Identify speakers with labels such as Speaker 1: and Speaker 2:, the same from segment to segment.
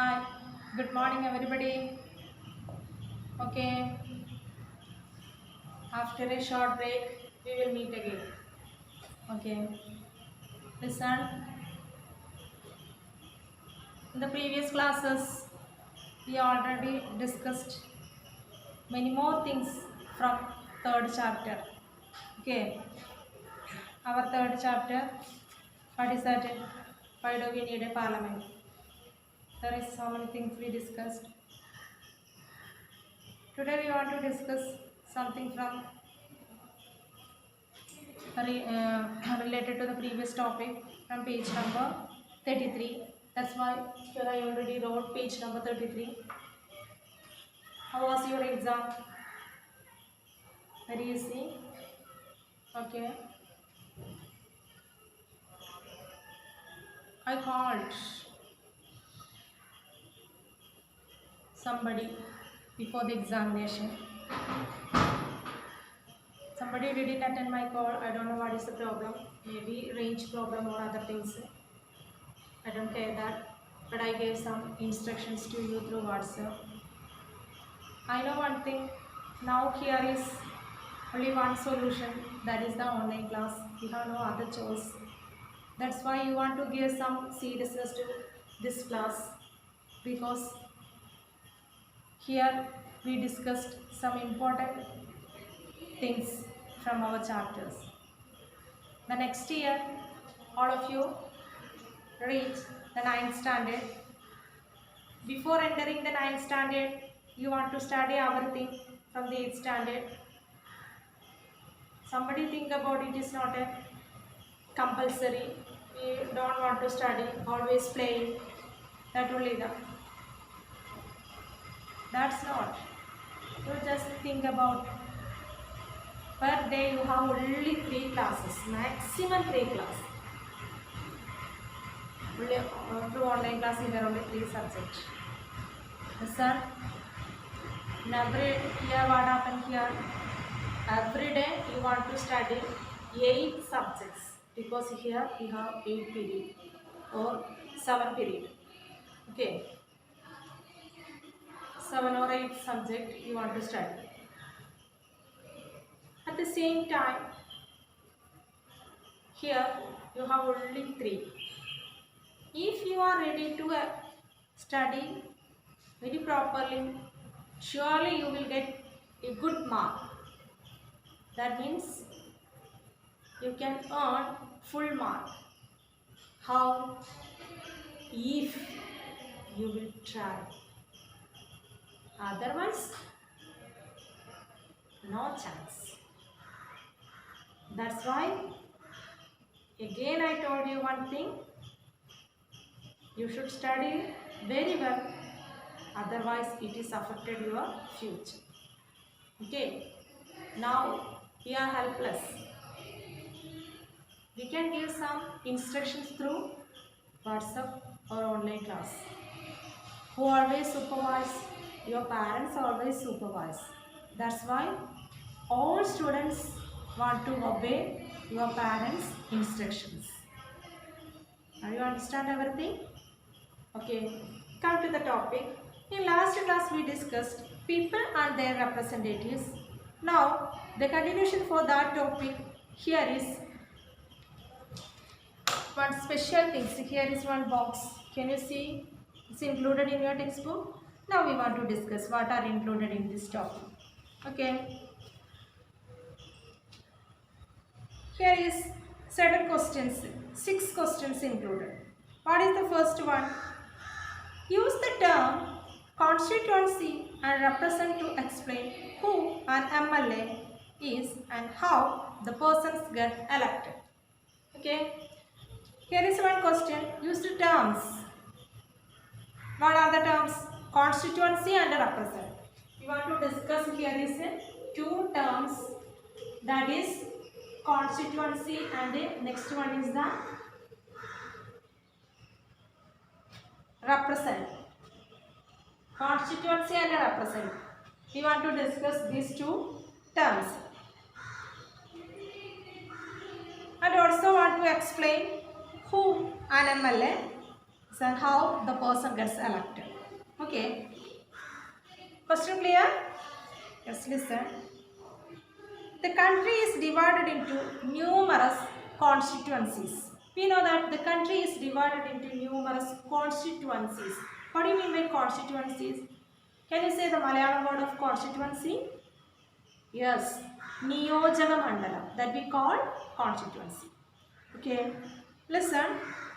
Speaker 1: Hi, good morning everybody. Okay, after a short break, we will meet again. Okay, listen. In the previous classes, we already discussed many more things from third chapter. Okay, our third chapter, what is that? Why do we need a parliament? There is so many things we discussed. Today we want to discuss something from related to the previous topic from page number 33. That's why here I already wrote page number 33. How was your exam? Very easy. Okay. I called somebody before the examination. Somebody didn't attend my call. I don't know what is the problem. Maybe range problem or other things. I don't care that. But I gave some instructions to you through WhatsApp. I know one thing. Now here is only one solution, that is the online class. We have no other choice. That's why you want to give some seriousness to this class, because here we discussed some important things from our chapters. The next year, all of you reach the 9th standard. Before entering the 9th standard, you want to study everything from the 8th standard. Somebody think about it, is not a compulsory. We don't want to study, always playing. That only the. That's not. You just think about per day you have only 3 classes, maximum 3 classes. Only through online class there are only 3 subjects. Sir, every year what happened here? Every day you want to study 8 subjects, because here we have 8 period or 7 period. Okay, 7 or 8 subject you want to study. At the same time, here you have only 3. If you are ready to study very properly, surely you will get a good mark. That means you can earn full mark. How? If you will try. Otherwise, no chance. That's why, again I told you one thing. You should study very well. Otherwise, it is affected your future. Okay. Now, we are helpless. We can give some instructions through WhatsApp or online class. Who always supervise? Your parents always supervise. That's why all students want to obey your parents' instructions. Now you understand everything? Okay, come to the topic. In last class we discussed people and their representatives. Now the continuation for that topic here is one special thing. So here is one box. Can you see? It's included in your textbook. Now we want to discuss what are included in this topic. Okay. Here is 7 questions. 6 questions included. What is the first one? Use the term constituency and represent to explain who an MLA is and how the persons get elected. Okay. Here is one question. Use the terms. What are the terms? Constituency and represent. We want to discuss here is 2 terms, that is constituency and the next one is the represent. Constituency and represent. We want to discuss these 2 terms. And also want to explain who an MLA is and how the person gets elected. Okay. Question clear? Yes, listen. The country is divided into numerous constituencies. We know that the country is divided into numerous constituencies. What do you mean by constituencies? Can you say the Malayalam word of constituency? Yes, Niyojaga Mandala, that we call constituency. Okay, listen,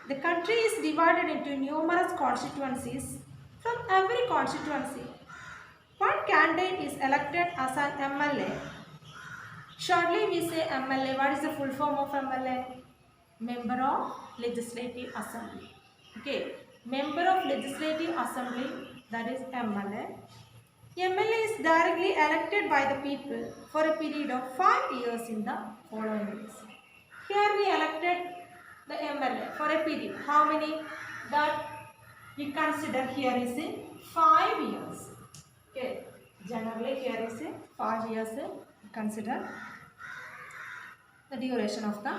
Speaker 1: the country is divided into numerous constituencies. From every constituency, one candidate is elected as an MLA. Shortly we say MLA. What is the full form of MLA? Member of Legislative Assembly. Okay, Member of Legislative Assembly, that is MLA. MLA is directly elected by the people for a period of 5 years in the following years. Here we elected the MLA for a period. How many? That we consider here is in 5 years. Okay. Generally here is in 5 years. Consider the duration of the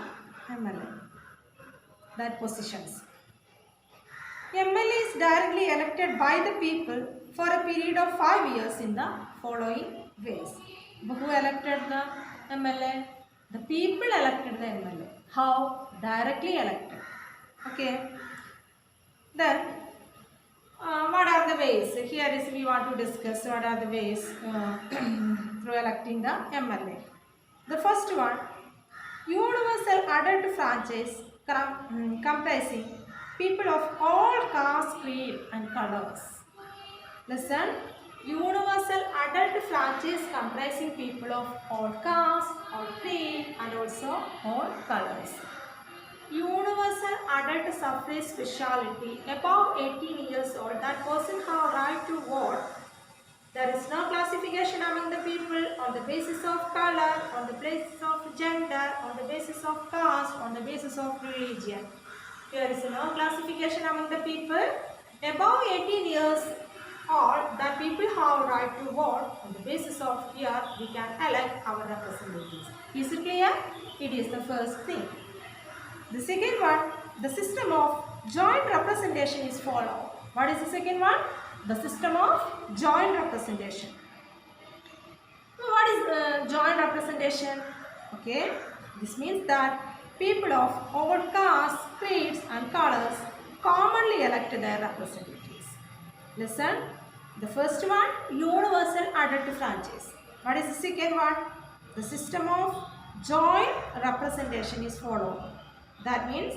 Speaker 1: MLA. That positions. MLA is directly elected by the people for a period of 5 years in the following ways. Who elected the MLA? The people elected the MLA. How? Directly elected. Okay. Then, what are the ways? Here is we want to discuss what are the ways through electing the MLA. The first one, universal adult franchise comprising people of all castes, creed and colors. Listen, universal adult franchise comprising people of all castes, all creed and also all colors. Universal adult suffrage speciality, above 18 years old, that person have right to vote. There is no classification among the people on the basis of color, on the basis of gender, on the basis of caste, on the basis of religion. There is no classification among the people. Above 18 years old, that people have right to vote. On the basis of here, we can elect our representatives. Is it clear? It is the first thing. The second one, the system of joint representation is followed. What is the second one? The system of joint representation. So what is joint representation? Okay, this means that people of all castes, creeds and colors commonly elect their representatives. Listen, the first one, universal adult franchise. What is the second one? The system of joint representation is followed. That means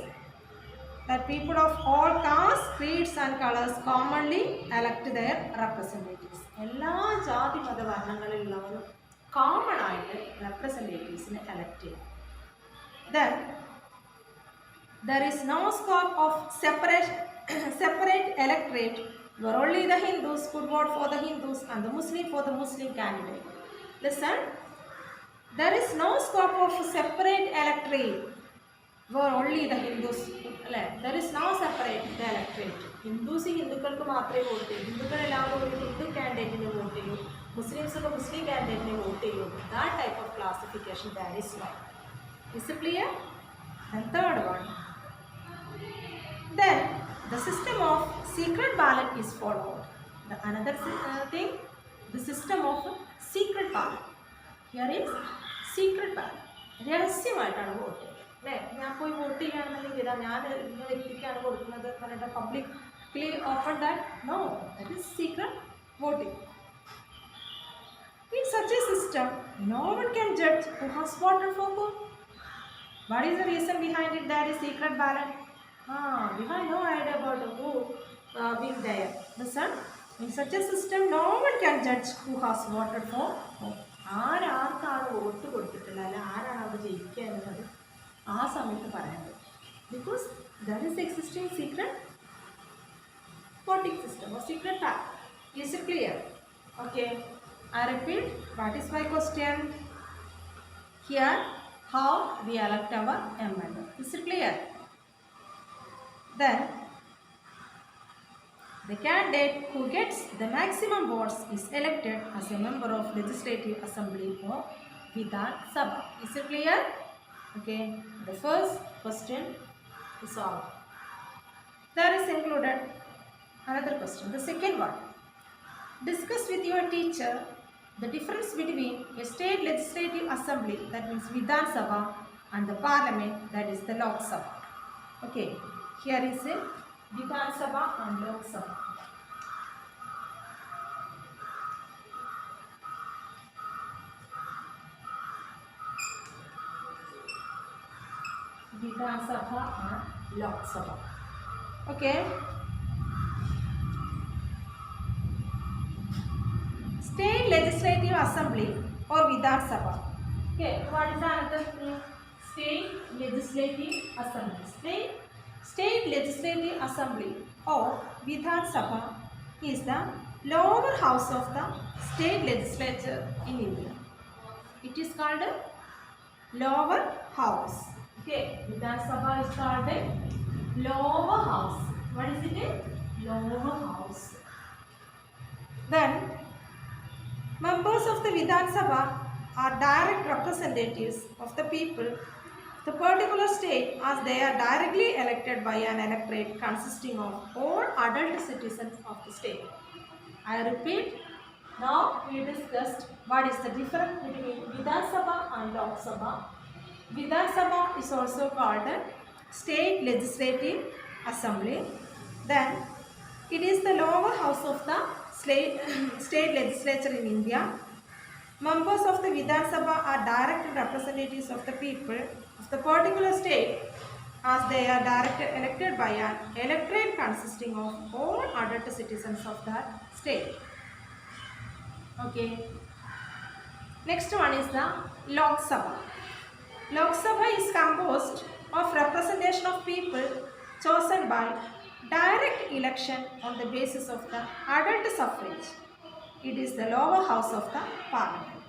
Speaker 1: that people of all castes, creeds and colors commonly elect their representatives. എല്ലാ ജാതി മതവർണ്ണങ്ങളിലുള്ളവരും common ആയിട്ട് representatives-നെ elect ചെയ്യും. Then there is no scope of separate electorate where only the Hindus could vote for the Hindus and the Muslim for the Muslim candidate. Listen, there is no scope of separate electorate where only the Hindus, there is no separate the electorate. Hindus ഹിന്ദുക്കൾക്ക് മാത്രമേ vote ചെയ്യൂ. ഹിന്ദുക്കൾ എല്ലാവരും ഒരു Hindu കാൻഡിഡേറ്റിന് vote ചെയ്യൂ. Muslims ഒക്കെ മുസ്ലിം കാൻഡിഡേറ്റിന് vote ചെയ്യൂ. That type of classification there is no. Is it clear? And third one. Then the system of secret ballot is followed. The another thing, the system of secret ballot. Here is secret ballot. രഹസ്യമായിട്ടാണ് vote. അല്ലേ, ഞാൻ പോയി vote ചെയ്യുകയാണെന്നുണ്ടെങ്കിൽ ഇതാ ഞാൻ ഇന്ന വ്യക്തിക്കാണ് കൊടുക്കുന്നത് പറഞ്ഞിട്ട് publicly open that no, that is secret voting. In such a system, no one can judge who has voted for whom. What is the reason behind it? That is secret ballot. We have no idea about who will there. Listen, in such a system, no one can judge who has voted for whom. ആർക്കാണ് vote കൊടുത്തിട്ടില്ല, അല്ല ആരാണ് അവിടെ ജയിക്കുക എന്നുള്ളത് ആ സമയത്ത് പറയാൻ പറ്റും. Because there is existing secret voting system or secret ballot. Is it clear? Okay, I repeat, what is my question? Here, how we elect our MLA. Is it clear? Then, the candidate who gets the maximum votes is elected as a member of Legislative Assembly or Vidhan Sabha. Is it clear? Okay, the first question is solved. There is included another question. The second one, Discuss with your teacher the difference between a state legislative assembly, that means Vidhan Sabha, and the parliament, that is the Lok Sabha. Okay, here is a Vidhan Sabha and Lok Sabha. Vidhan Sabha and Lok Sabha. Okay. State Legislative Assembly or Vidhan Sabha. Okay, what is the another name? State Legislative Assembly. State Legislative Assembly or Vidhan Sabha is the lower house of the state legislature in India. It is called a lower house. Okay, Vidhan Sabha is called a lower house. What is it? Lower house. Then members of the Vidhan Sabha are direct representatives of the people of the particular state, as they are directly elected by an electorate consisting of all adult citizens of the state. I repeat, now we discussed what is the difference between Vidhan Sabha and Lok Sabha. Vidhan Sabha is also called a state legislative assembly. Then it is the lower house of the state legislature in India. Members of the Vidhan Sabha are direct representatives of the people of the particular state, as they are directly elected by an electorate consisting of all adult citizens of that state. Okay. Next one is the Lok Sabha. Lok Sabha is composed of representation of people chosen by direct election on the basis of the adult suffrage. It is the lower house of the parliament.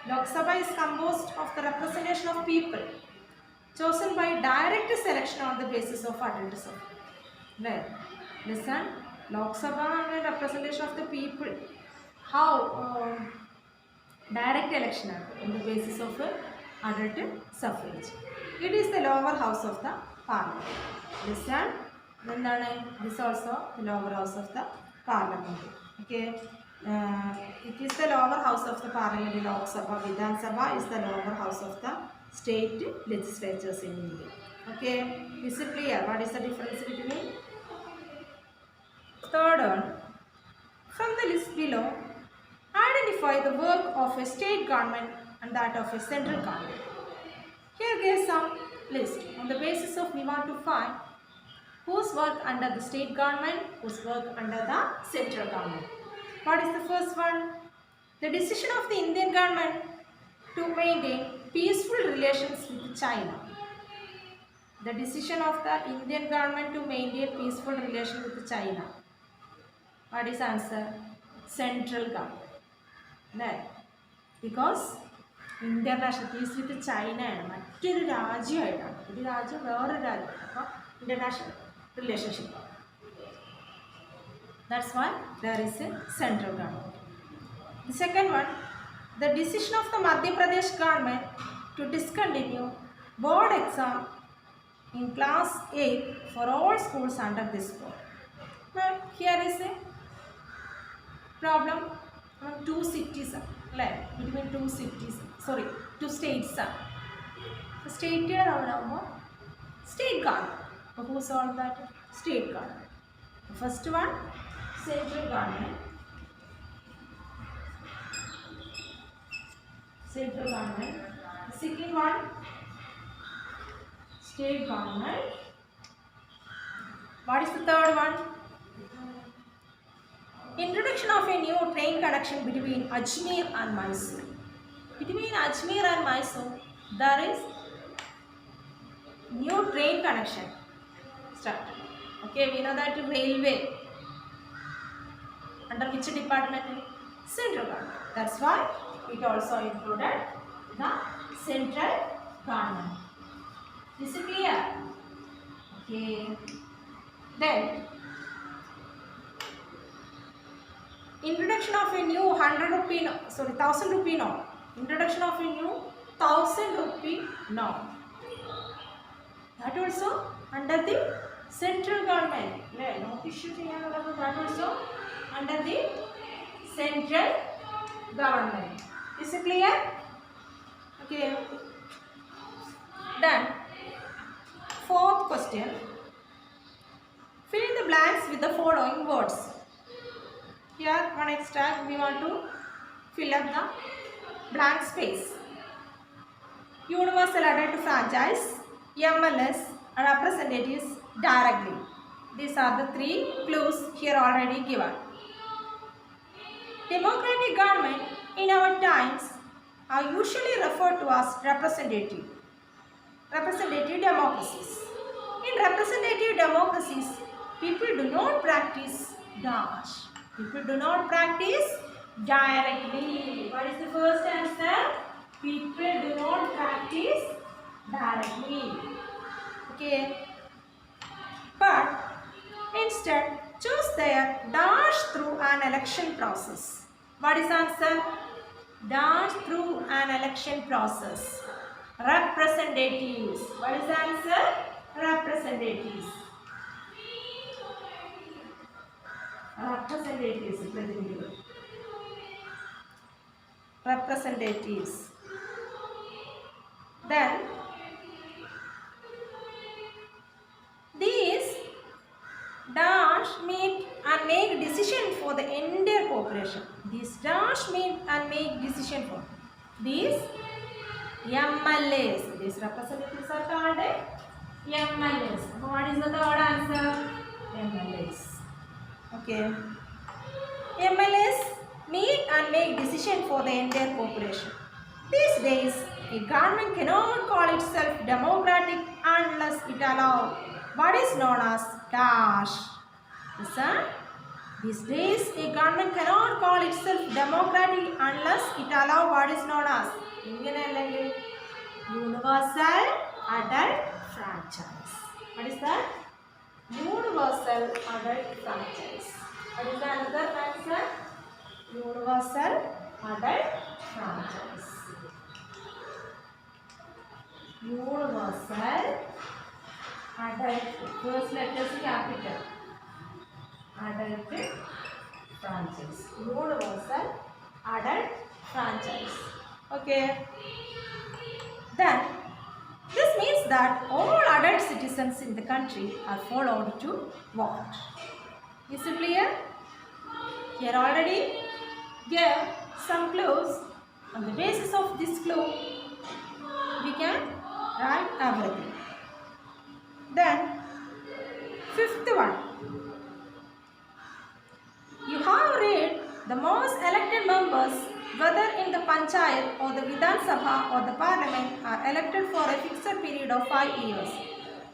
Speaker 1: Lok Sabha is composed of the representation of people chosen by direct selection on the basis of adult suffrage. Right. Listen, Lok Sabha and representation of the people. How? Direct election on the basis of adult suffrage. It is the lower house of the parliament. Listen, this is also the lower house of the parliament. Okay. It is the lower house of the parliament in Lok Sabha. Vidhan Sabha is the lower house of the state legislatures in India. Okay. Is it clear? What is the difference between? Third one. From the list below, identify the work of a state government and that of a central government. Here there is some list. On the basis of we want to find whose work under the state government, whose work under the central government. What is the first one? The decision of the Indian government to maintain peaceful relations with China. The decision of the Indian government to maintain peaceful relations with China. What is answer? Central government. Right? Because international peace with China ആണ് മറ്റൊരു രാജ്യമായിട്ടാണ് ഒരു രാജ്യം വേറൊരു രാജ്യം അപ്പോൾ international relationship. That's why there is a central government. The second one, the decision of the Madhya Pradesh government to discontinue board exam in class 8 for all schools under this board. Well, here is a problem from two cities, like between two cities, sorry, two states. The state state government. Who solved that? State government. The first one, central government. Central government. The second one, state government. What is the third one? Introduction of a new train connection between Ajmer and Mysore. Between Ajmer and Mysore, there is new train connection started. Okay, we know that railway. Under which department? Central government. That's why it also included the central government. Is it clear? Okay. Then introduction of a new 1,000 rupee note. Introduction of a new 1,000 rupee note. That also under the central government. No issue. That also under the central government. Is it clear? Okay. Done. Fourth question. Fill in the blanks with the following words. Here one extract we want to fill up the blank space. Universal adult franchise, MLS, representatives directly. These are the three clues here already given. Democratic government in our times are usually referred to as representative democracies. In representative democracies, people do not practice dash. People do not practice directly. What is the first answer? People do not practice directly. Okay. But instead, choose their dash through an election process. What is answer? Dash through an election process. Representatives. What is the answer? Representatives. Representatives. Then these dash meet and make decision for the entire population. These dash meet and make decision for these MLAs. These representatives are called MLAs. What is the third answer? MLAs. Okay. MLAs meet and make decision for the entire population. These days, a government cannot call itself democratic unless it allows what is known as dash. Listen. These days, a government cannot call itself democratic unless it allows what is known as universal adult franchise. What is that? Universal adult franchise. What is the another answer? Universal adult franchise. Universal adult. First letter is capital. Adult franchise. Universal adult franchise. Okay. Then this means that all adult citizens in the country are followed to vote. Is it clear? Here already gave some clues. On the basis of this clue, we can write everything. Then, fifth one. You have read the most elected members, whether in the Panchayat or the Vidhan Sabha or the Parliament, are elected for a fixed period of 5 years.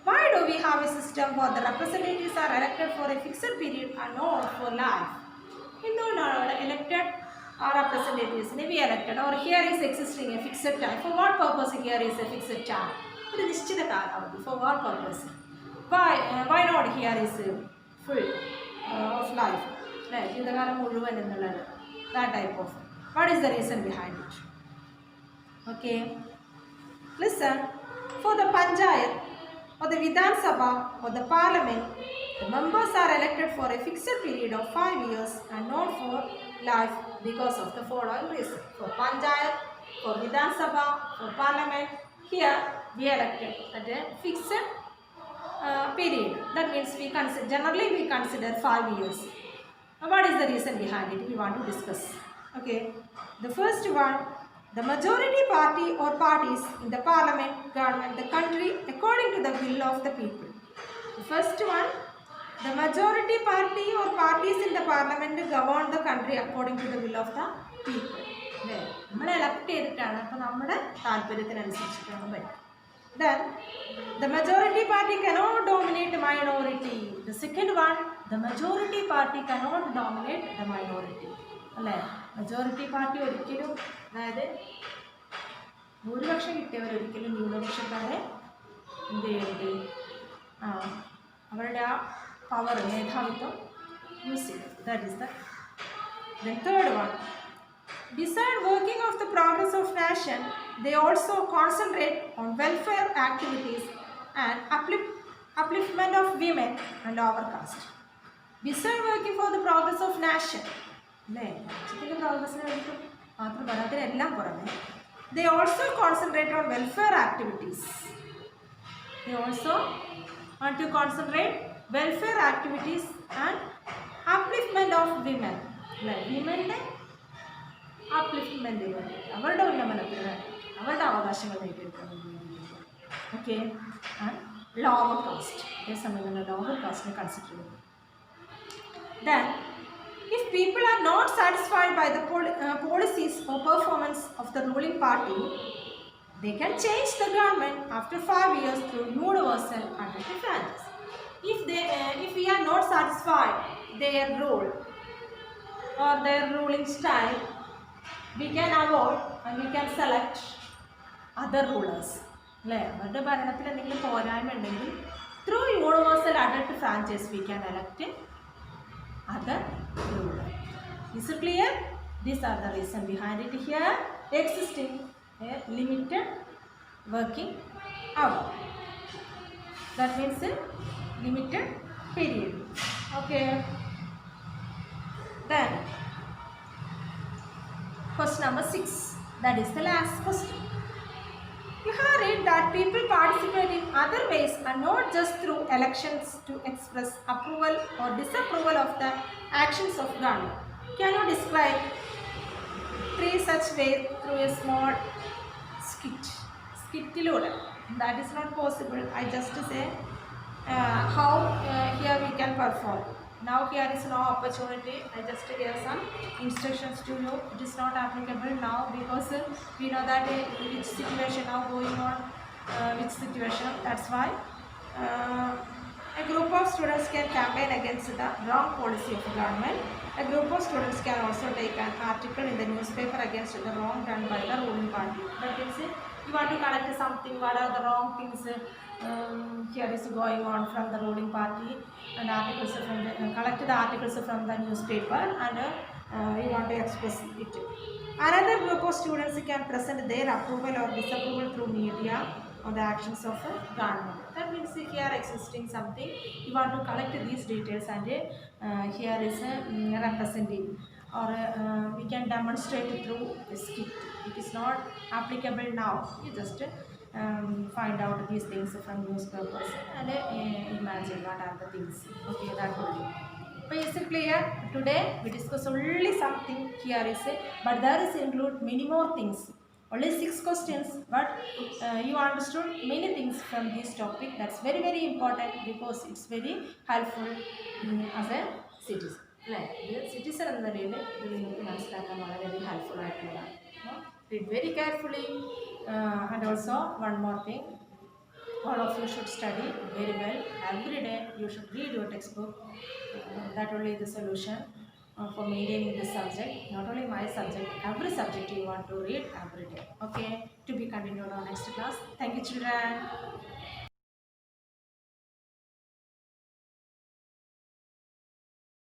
Speaker 1: Why do we have a system where the representatives are elected for a fixed period and not for life? എന്തുകൊണ്ടാണ് elected representatives be elected or here is existing a fixed time? For what purpose here is a fixed time? ഒരു നിശ്ചിത കാലാവധി. For what purpose? Why not here is full of life? ജീവിതകാലം മുഴുവൻ എന്നുള്ളത്. That type of. What is the reason behind it? Okay. Listen. For the Panchayat or the Vidhan Sabha or the Parliament, the members are elected for a fixed period of 5 years and not for life because of the following reason. For Panchayat, for Vidhan Sabha, for Parliament, here we are elected at a fixed period. That means generally we consider 5 years. What is the reason behind it? We want to discuss. Okay. The first one, the majority party or parties in the parliament govern the country according to the will of the people. The first one, the majority party or parties in the parliament govern the country according to the will of the people. നമ്മൾ elect ചെയ്തിട്ടാണ്. അപ്പോൾ നമ്മുടെ താല്പര്യത്തിനനുസരിച്ചിട്ടാണ് പറ്റും. Then, the majority party cannot dominate the minority. The second one, the majority party cannot dominate the minority. അല്ലേ? majority party ഒരിക്കലും, അതായത് ഭൂരിപക്ഷം കിട്ടിയവരൊരിക്കലും ന്യൂനപക്ഷക്കാരെ എന്ത് ചെയ്യരുത്, അവരുടെ ആ പവർ, മേധാവിത്വം യൂസ് ചെയ്യരുത്. That is the third one. Beside working of the progress of nation, they also concentrate on welfare activities and upliftment of women and overcaste. Beside working for the progress of nation, അല്ലേ? രാജ്യത്തിൻ്റെ പ്രോഗ്രസ്സിന് വേണ്ടിയിട്ട് മാത്രം അതിനെല്ലാം പുറമെ they also concentrate on welfare activities. They also want to concentrate welfare activities and upliftment of women. അല്ലേ? വിമൻ്റെ അപ്ലിഫ്റ്റ്മെൻറ്റിന് വേണ്ടി, അവരുടെ ഉന്നമനത്തിന് വേണ്ടി, അവരുടെ അവകാശങ്ങൾ നേടിയെടുക്കുന്നതിന് വേണ്ടിയിട്ട്. ഓക്കെ, ആൻഡ് ലോവർ കാസ്റ്റ്, അതേസമയം തന്നെ ലോവർ കാസ്റ്റിനെ കൺസിഡർ ചെയ്യുന്നു. Then, if people are not satisfied by the policies or performance of the ruling party, they can change the government after 5 years through universal adult franchise. If we are not satisfied their rule or their ruling style, we can avoid and we can select other rulers. അല്ലേ? അവരുടെ ഭരണത്തിൽ എന്തെങ്കിലും പോരായ്മ ഉണ്ടെങ്കിൽ through universal adult franchise we can elect other ruler. Is it clear? These are the reason behind it here existing a limited working hour. That means a limited period. Okay. Then question number 6. That is the last question. You have read that people participate in other ways and not just through elections to express approval or disapproval of the actions of government. Can you describe 3 such ways through a small skit? Skittilode. That is not possible. I just say how here we can perform. Now here is no opportunity. I just give some instructions to you. It is not applicable now because we know that which situation now going on, which situation. That's why a group of students can campaign against the wrong policy of the government. A group of students can also take an article in the newspaper against the wrong done by the ruling party. That means you want to collect something, what are the wrong things here is going on from the ruling party, and articles from the, collect the articles from the newspaper and you want to express it. Another group of students can present their approval or disapproval through media on the actions of the government. That means here existing something, you want to collect these details and here is representing, or we can demonstrate through a skit. It is not applicable now. You just find out these things from newspapers and imagine what are the things. Okay, that only. But is it clear? Today we discuss only something here is but there is include many more things. Only 6 questions, but you understood many things from this topic. That's very very important because it's very helpful as a citizen. Citizen എന്ന നിലയിൽ ഇത് നിങ്ങൾക്ക് മനസ്സിലാക്കാൻ വളരെയധികം helpful ആയിട്ടുള്ളതാണ്. Read very carefully and also one more thing, all of you should study very well every day. You should read your textbook. That only is the solution for maintaining this subject. Not only my subject, every subject you want to read every day. Okay, to be continued on next class. Thank you, children.